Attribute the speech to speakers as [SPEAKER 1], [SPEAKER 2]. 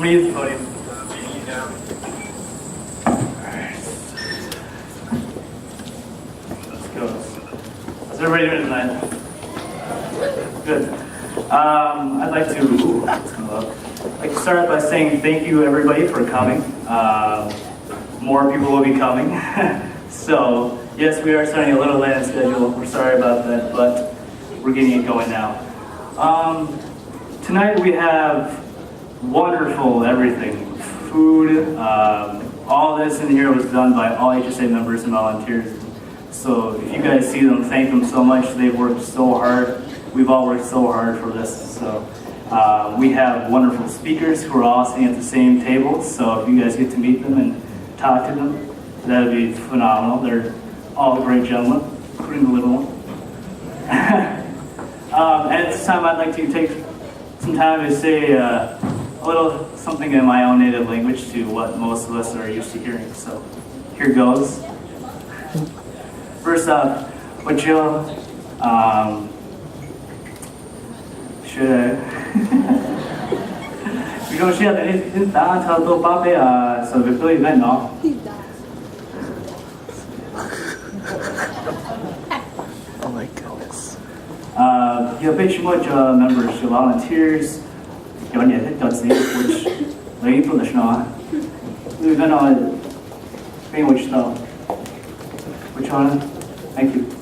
[SPEAKER 1] me use the podium. Let's go. How's everybody doing tonight? Good. I'd like to start by saying thank you everybody for coming. More people will be coming. So yes, we are starting a little late on schedule. We're sorry about that, but we're getting it going now. Tonight we have wonderful everything. Food, all this in here was done by all HSA members and volunteers. So if you guys see them, thank them so much. They've worked so hard. We've all worked so hard for this. So we have wonderful speakers who are all sitting at the same table. So if you guys get to meet them and talk to them, that would be phenomenal. They're all great gentlemen, including the little one. At this time, I'd like to take some time to say a little something in my own native language to what most of us are used to hearing. So here goes. First up, what you should we don't share anything that to Papa so we play that no.
[SPEAKER 2] Oh my goodness.
[SPEAKER 1] You have so much members, your volunteers, your net which lady for the snow. We're gonna pay which stuff. Which one? Thank you.